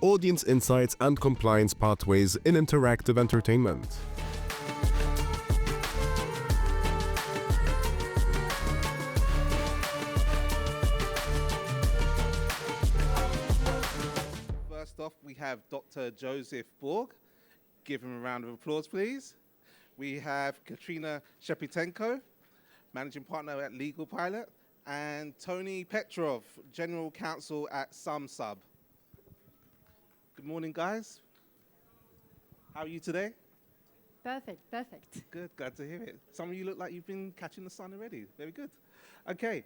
audience insights and compliance pathways in interactive entertainment. First off, we have Dr. Joseph Borg. Give him a round of applause, please. We have Katerina Shepetenko, Managing Partner at Legal Pilot, and Tony Petrov, General Counsel at Sumsub. Good morning, guys. How are you today? Perfect. Good, glad to hear it. Some of you look like you've been catching the sun already. Very good. Okay,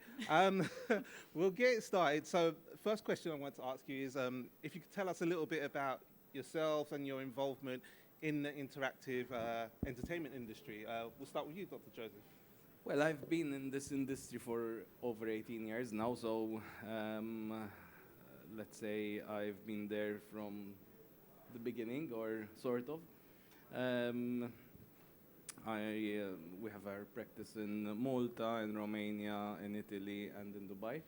we'll get started. So first question I want to ask you is if you could tell us a little bit about yourself and your involvement in the interactive entertainment industry. We'll start with you, Dr. Joseph. Well, I've been in this industry for over 18 years now, so let's say I've been there from the beginning, or sort of. We have our practice in Malta, in Romania, in Italy, and in Dubai.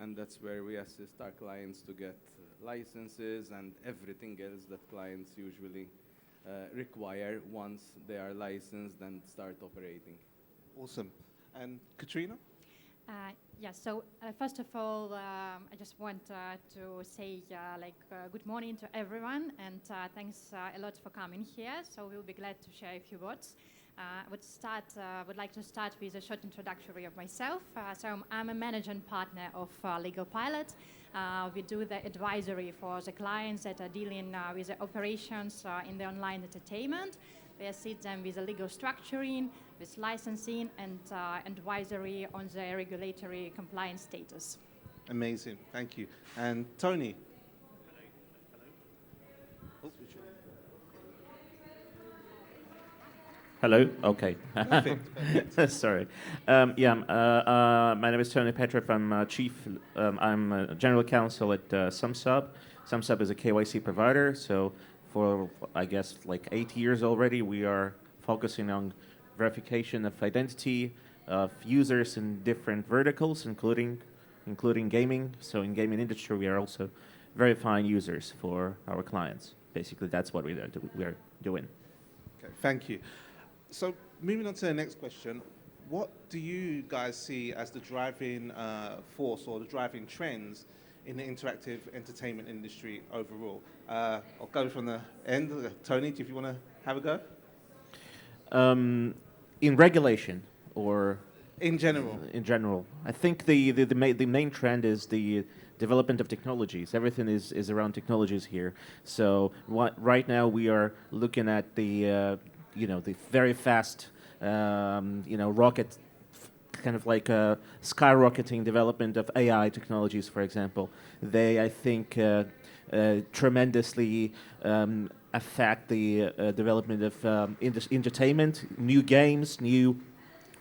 And that's where we assist our clients to get licenses and everything else that clients usually require once they are licensed and start operating. Awesome. And Katerina? So first of all, I just want to say good morning to everyone, and thanks a lot for coming here. So we'll be glad to share a few words. Would like to start with a short introductory of myself. I'm a managing partner of Legal Pilot. We do the advisory for the clients that are dealing with the operations in the online entertainment. We assist them with the legal structuring, with licensing, and advisory on the regulatory compliance status. Amazing, thank you. And Tony? Hello? Okay. Perfect. Sorry. My name is Tony Petrov. I'm General Counsel at Sumsub. Sumsub is a KYC provider, so for, I guess, like 8 years already, we are focusing on verification of identity of users in different verticals, including gaming. So in gaming industry, we are also verifying users for our clients. Basically, that's what we are doing. Okay, thank you. So moving on to the next question, what do you guys see as the driving force or the driving trends in the interactive entertainment industry overall? I'll go from the end. Tony, if you want to have a go? In regulation or? In general. In general. I think the main trend is the development of technologies. Everything is around technologies here. So right now we are looking at the very fast, rocket, kind of like a skyrocketing development of AI technologies, for example. They, I think, tremendously affect the development of entertainment, new games, new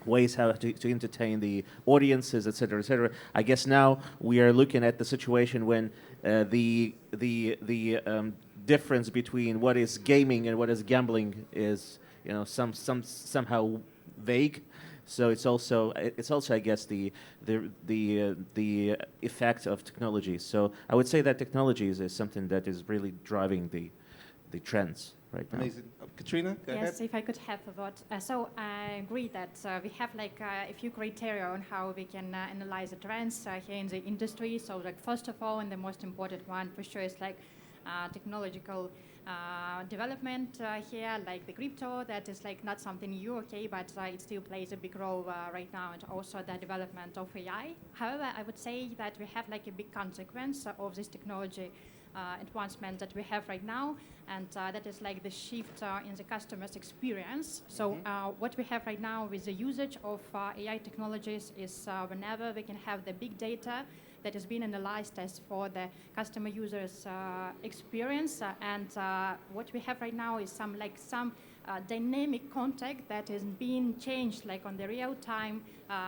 ways how to entertain the audiences, etc., etc. I guess now we are looking at the situation when the difference between what is gaming and what is gambling is somehow vague. So it's also I guess the effect of technology. So I would say that technologies is something that is really driving the trends right now. Amazing. Katerina, go ahead. Yes, if I could have a word. So I agree that we have a few criteria on how we can analyze the trends here in the industry. So first of all, and the most important one for sure is technological development here, like the crypto. That is not something new, okay, but it still plays a big role right now, and also the development of AI. However, I would say that we have a big consequence of this technology advancement that we have right now, and that is the shift in the customer's experience. So what we have right now with the usage of AI technologies is whenever we can have the big data that has been analyzed as for the customer user's experience, and what we have right now is some dynamic contact that is being changed on the real time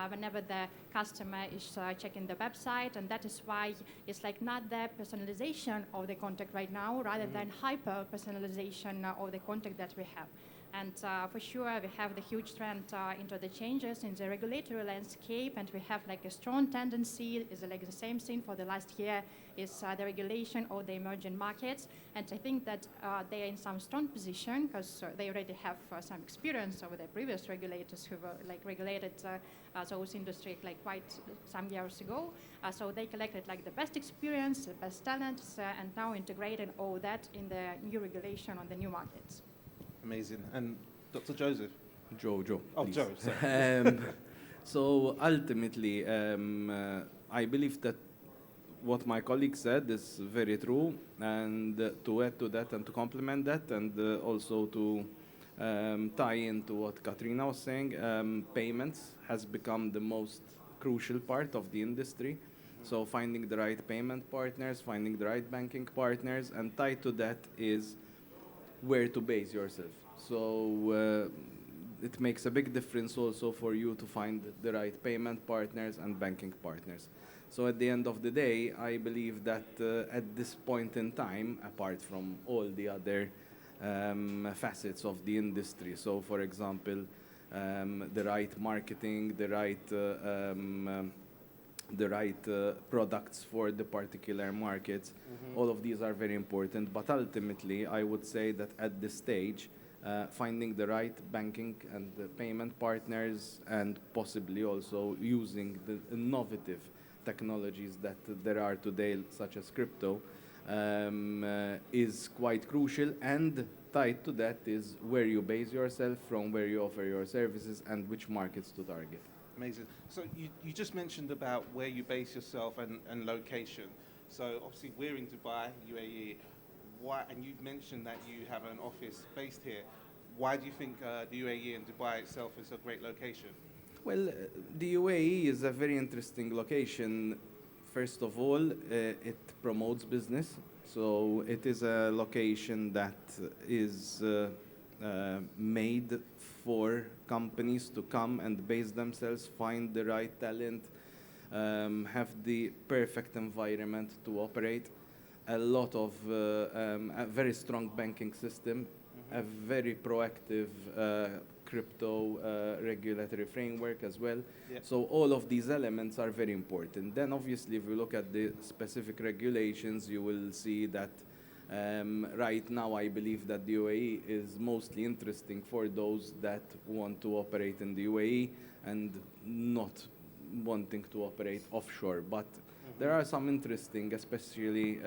whenever the customer is checking the website, and that is why it's not the personalization of the contact right now rather than hyper personalization of the contact that we have. And for sure, we have the huge trend into the changes in the regulatory landscape, and we have like a strong tendency, is like the same thing for the last year, is the regulation of the emerging markets. And I think that they are in some strong position because they already have some experience over the previous regulators who were like regulated those industries like quite some years ago. So they collected like the best experience, the best talents, and now integrated all that in the new regulation on the new markets. Amazing. And Dr. Joseph? Joe. Oh, please. Joe, sorry. So ultimately, I believe that what my colleague said is very true, and to add to that and to complement that, and also to tie into what Katerina was saying, payments has become the most crucial part of the industry. So finding the right payment partners, finding the right banking partners, and tied to that is where to base yourself. So it makes a big difference also for you to find the right payment partners and banking partners. So at the end of the day, I believe that at this point in time, apart from all the other facets of the industry, so for example, the right marketing, the right products for the particular markets, all of these are very important. But ultimately, I would say that at this stage, finding the right banking and the payment partners, and possibly also using the innovative technologies that there are today, such as crypto, is quite crucial. And tied to that is where you base yourself, from where you offer your services, and which markets to target. Amazing. So you just mentioned about where you base yourself and location. So obviously we're in Dubai, UAE. Why? And you've mentioned that you have an office based here. Why do you think the UAE and Dubai itself is a great location? Well, the UAE is a very interesting location. First of all, it promotes business. So it is a location that is made for companies to come and base themselves, find the right talent, have the perfect environment to operate, a lot of a very strong banking system, a very proactive crypto regulatory framework as well. Yeah. So all of these elements are very important. Then obviously, if you look at the specific regulations, you will see that right now, I believe that the UAE is mostly interesting for those that want to operate in the UAE and not wanting to operate offshore. But there are some interesting, especially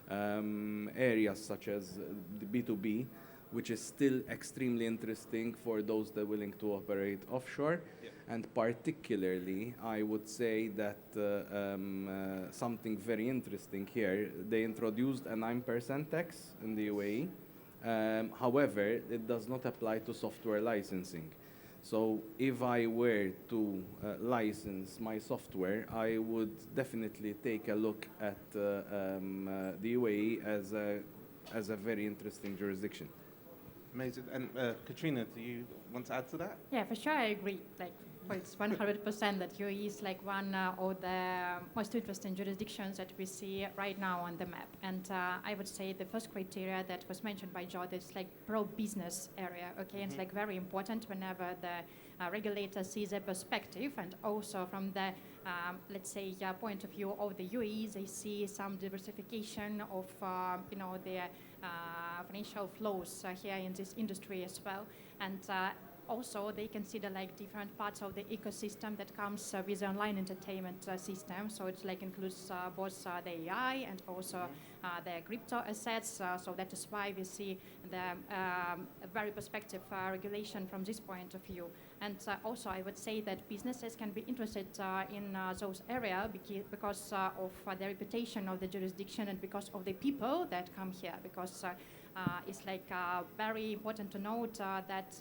areas such as the B2B, which is still extremely interesting for those that are willing to operate offshore. Yeah. And particularly, I would say that something very interesting here, they introduced a 9% tax in the UAE. However, it does not apply to software licensing. So if I were to license my software, I would definitely take a look at the UAE as a very interesting jurisdiction. Amazing. And Katerina, do you want to add to that? Yeah, for sure, I agree. Like, it's 100% that UAE is like one of the most interesting jurisdictions that we see right now on the map. And I would say the first criteria that was mentioned by Joe is like pro-business area. Okay, and it's like very important whenever the regulator sees a perspective, and also from the let's say point of view of the UAE, they see some diversification of their financial flows here in this industry as well. And also, they consider like different parts of the ecosystem that comes with the online entertainment system. So it like includes both the AI and also the crypto assets. So that is why we see the very perspective regulation from this point of view. And also, I would say that businesses can be interested in those areas because of the reputation of the jurisdiction and because of the people that come here. Because it's like very important to note that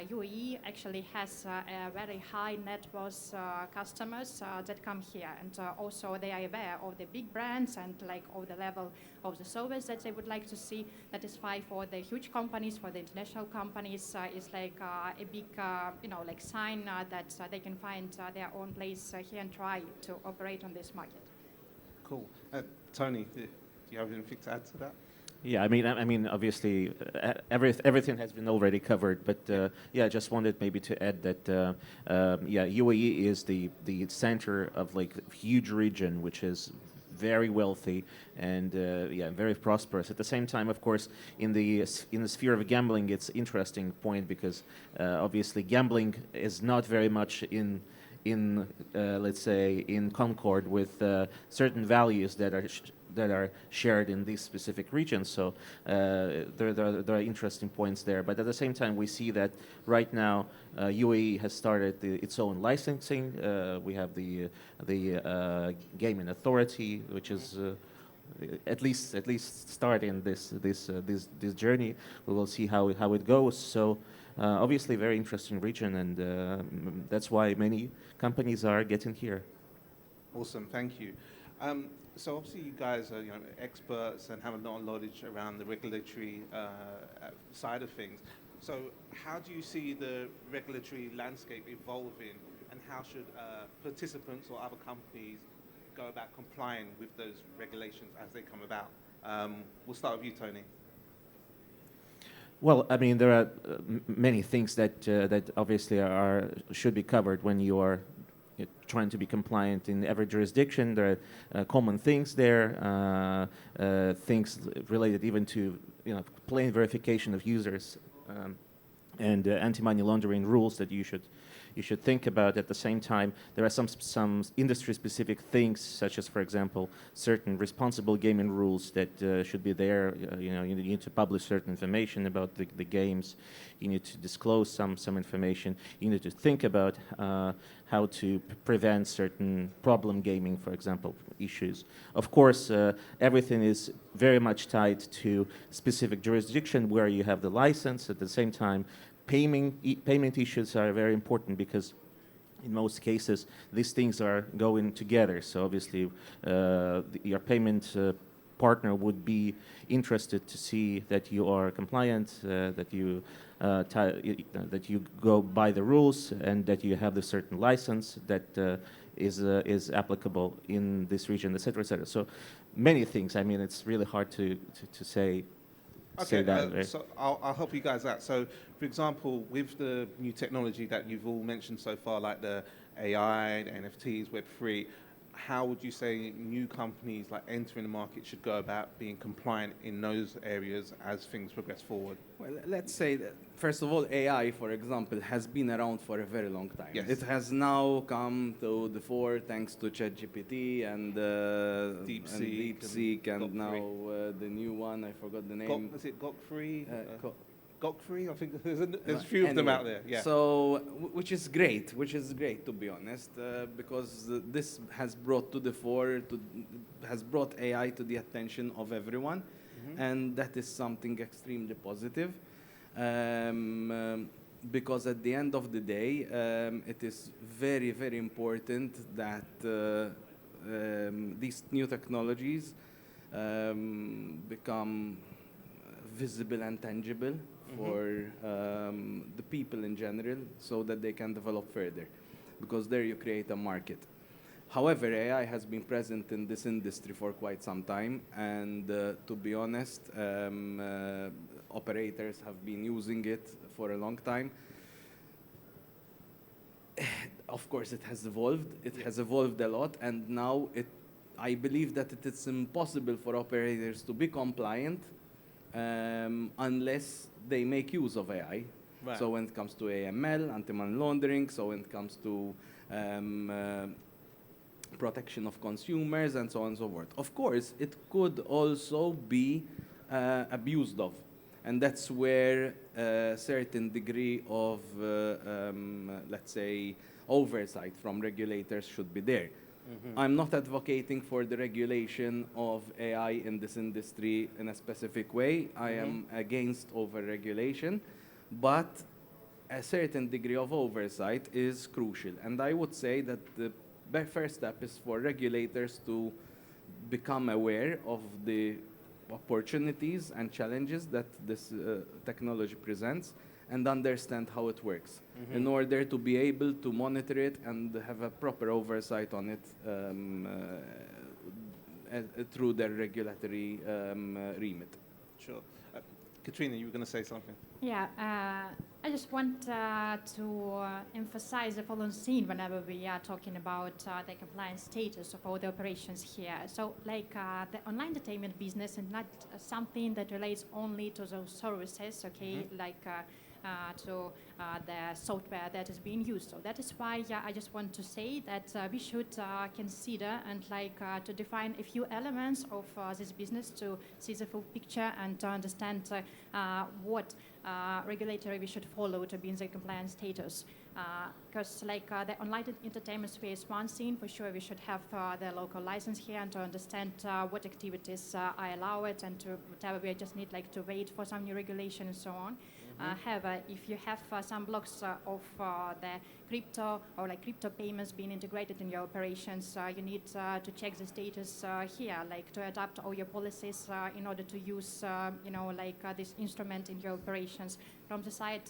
UAE actually has a very high net worth customers that come here, and also they are aware of the big brands and like of the level of the service that they would like to see. That is why for the huge companies, for the international companies, it's like a big like sign that they can find their own place here and try to operate on this market. Cool. Tony, do you have anything to add to that? Yeah, I mean, obviously, everything has been already covered, but yeah, I just wanted maybe to add that yeah, UAE is the center of like a huge region, which is very wealthy and yeah, very prosperous. At the same time, of course, in the sphere of gambling, it's interesting point because obviously gambling is not very much in let's say in concord with certain values that are shared in these specific regions. So there are interesting points there. But at the same time, we see that right now UAE has started its own licensing. We have the gaming authority, which is at least starting this journey. We will see how it goes. So obviously, very interesting region, and that's why many companies are getting here. Awesome, thank you. So obviously you guys are experts and have a lot of knowledge around the regulatory side of things. So how do you see the regulatory landscape evolving, and how should participants or other companies go about complying with those regulations as they come about? We'll start with you, Tony. Well, I mean, there are many things that obviously should be covered when you are trying to be compliant in every jurisdiction. There are common things there, things related even to plain verification of users and anti-money laundering rules that you should think about. At the same time, there are some industry-specific things, such as, for example, certain responsible gaming rules that should be there. You need to publish certain information about the games. You need to disclose some information. You need to think about how to prevent certain problem gaming, for example, issues. Of course, everything is very much tied to specific jurisdiction where you have the license. At the same time, payment issues are very important because in most cases these things are going together. So obviously your payment partner would be interested to see that you are compliant, that you go by the rules, and that you have a certain license that is applicable in this region, etc., etc. So many things. I mean, it's really hard to say. Okay, that, so I'll help you guys out. So, for example, with the new technology that you've all mentioned so far, like the AI, the NFTs, Web3, how would you say new companies like entering the market should go about being compliant in those areas as things progress forward? Well, let's say that, first of all, AI, for example, has been around for a very long time. Yes. It has now come to the fore thanks to ChatGPT and DeepSeek, and now the new one, I forgot the name. Is it GOG3? GOG3? I think there's a few of them out there. Yeah. So, which is great to be honest, because this has brought to the fore, has brought AI to the attention of everyone, and that is something extremely positive. Because at the end of the day, it is very, very important that these new technologies become visible and tangible for the people in general, so that they can develop further, because there you create a market. However, AI has been present in this industry for quite some time, and to be honest, operators have been using it for a long time. Of course, it has evolved. It has evolved a lot, and now I believe that it is impossible for operators to be compliant unless they make use of AI. Right. So when it comes to AML, anti-money laundering, so when it comes to protection of consumers, and so on and so forth. Of course, it could also be abused of. And that's where a certain degree of, let's say, oversight from regulators should be there. I'm not advocating for the regulation of AI in this industry in a specific way. I am against over-regulation, but a certain degree of oversight is crucial. And I would say that the first step is for regulators to become aware of the opportunities and challenges that this technology presents, and understand how it works in order to be able to monitor it and have a proper oversight on it through their regulatory remit. Sure. Katerina, you were going to say something. Yeah, I just want to emphasize the following scene whenever we are talking about the compliance status of all the operations here. So, like the online entertainment business is not something that relates only to those services, okay, like to the software that is being used. So that is why I just want to say that we should consider and to define a few elements of this business to see the full picture and to understand what regulatory we should follow to be in the compliance status. Because the online entertainment space, one thing for sure we should have the local license here and to understand what activities are allowed and to whatever we just need to wait for some new regulation and so on. However, if you have some blocks of the crypto or crypto payments being integrated in your operations, you need to check the status here, to adapt all your policies in order to use, this instrument in your operations. From the side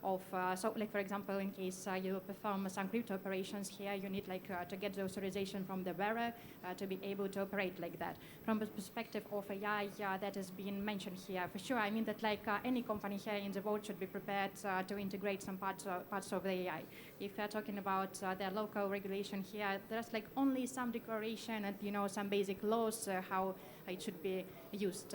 of, for example, in case you perform some crypto operations here, you need to get the authorization from the bearer to be able to operate like that. From the perspective of AI that has been mentioned here, for sure, I mean that any company here in the world should be prepared to integrate some parts of the AI. If we're talking about the local regulation here, there's only some declaration and some basic laws how it should be used,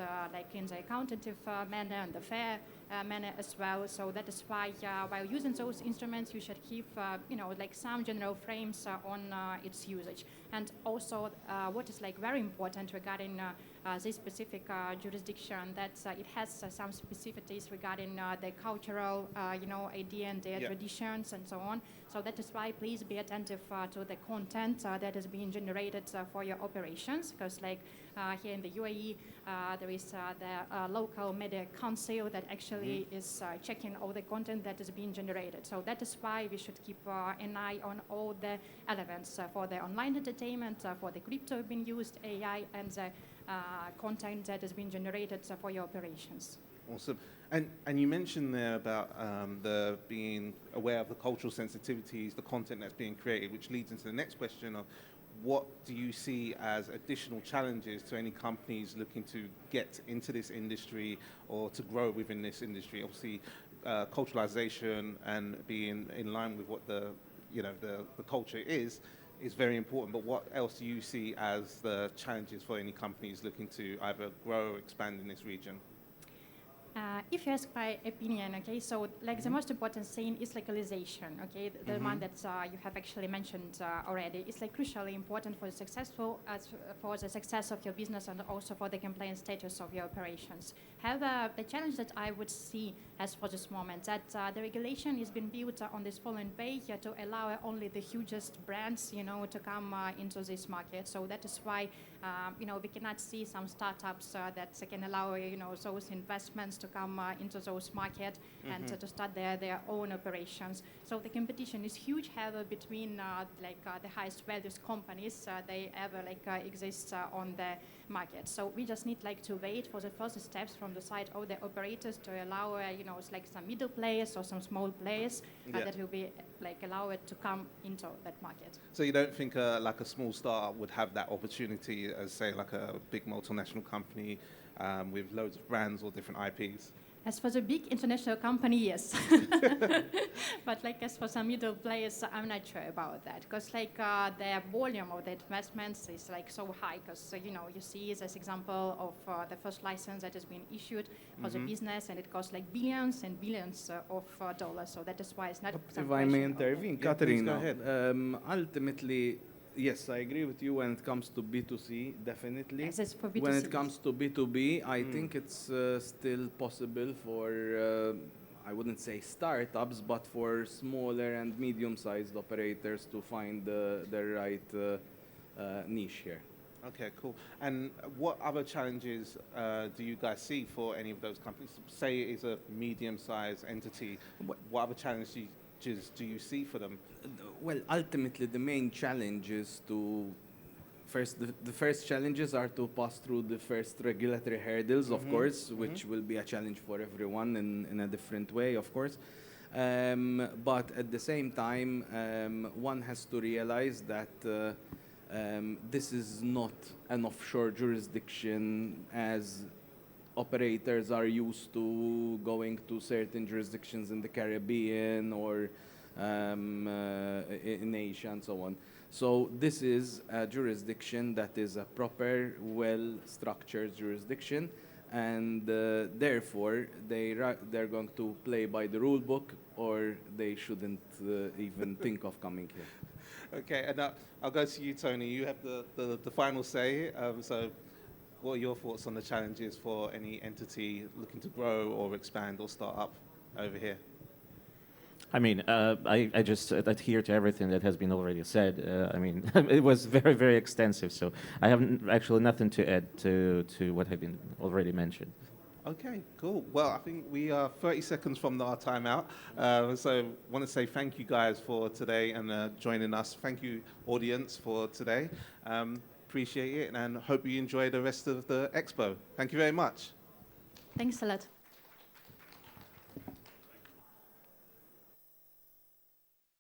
in the accountable manner and the fair manner as well. So that is why while using those instruments, you should keep some general frames on its usage. And also what is very important regarding this specific jurisdiction, that it has some specificities regarding the cultural idea and their traditions and so on. So that is why please be attentive to the content that is being generated for your operations, because here in the UAE there is the local media council that actually is checking all the content that is being generated. So that is why we should keep an eye on all the elements for the online entertainment, for the crypto being used, AI, and the content that is being generated for your operations. Awesome. And you mentioned there about the being aware of the cultural sensitivities, the content that's being created, which leads into the next question of what do you see as additional challenges to any companies looking to get into this industry or to grow within this industry? Obviously, culturalization and being in line with what the culture is very important, but what else do you see as the challenges for any companies looking to either grow or expand in this region? If you ask my opinion, okay, so the most important thing is localization, okay, the one that you have actually mentioned already. It's crucially important for the success of your business and also for the compliance status of your operations. However, the challenge that I would see as for this moment that the regulation is being built on this following way to allow only the hugest brands, to come into this market. So that is why, we cannot see some startups that can allow, those investments to come into those markets and to start their own operations. So the competition is huge, however, between the highest values companies they ever exist on the market. So we just need to wait for the first steps from the side of the operators to allow some middle players or some small players that will be allowed to come into that market. So you don't think a small startup would have that opportunity as say a big multinational company with loads of brands or different IPs? As for the big international company, yes. But as for some middle players, I'm not sure about that. Because the volume of the investments is so high. Because, you see this example of the first license that has been issued for the business, and it costs billions and billions of dollars. So that is why it's not... If I may intervene, Katerina, go ahead. Ultimately, yes, I agree with you when it comes to B2C, definitely. Yes, it's for B2C. When it comes to B2B, I think it's still possible for, I wouldn't say startups, but for smaller and medium-sized operators to find the right niche here. Okay, cool. And what other challenges do you guys see for any of those companies? Say it's a medium-sized entity. What other challenges do you see for them? Well, ultimately, the main challenge is to the first challenges are to pass through the first regulatory hurdles, of course, which will be a challenge for everyone in a different way, of course. But at the same time, one has to realize that this is not an offshore jurisdiction as operators are used to going to certain jurisdictions in the Caribbean or in Asia and so on. So this is a jurisdiction that is a proper, well-structured jurisdiction, and therefore they're going to play by the rule book, or they shouldn't even think of coming here. Okay, and I'll go to you, Tony. You have the final say. So what are your thoughts on the challenges for any entity looking to grow or expand or start up over here? I mean, I just adhere to everything that has been already said. I mean, it was very, very extensive, so I have actually nothing to add to what had been already mentioned. Okay, cool. Well, I think we are 30 seconds from our timeout. So I want to say thank you guys for today and joining us. Thank you, audience, for today. Appreciate it, and hope you enjoy the rest of the expo. Thank you very much. Thanks a lot.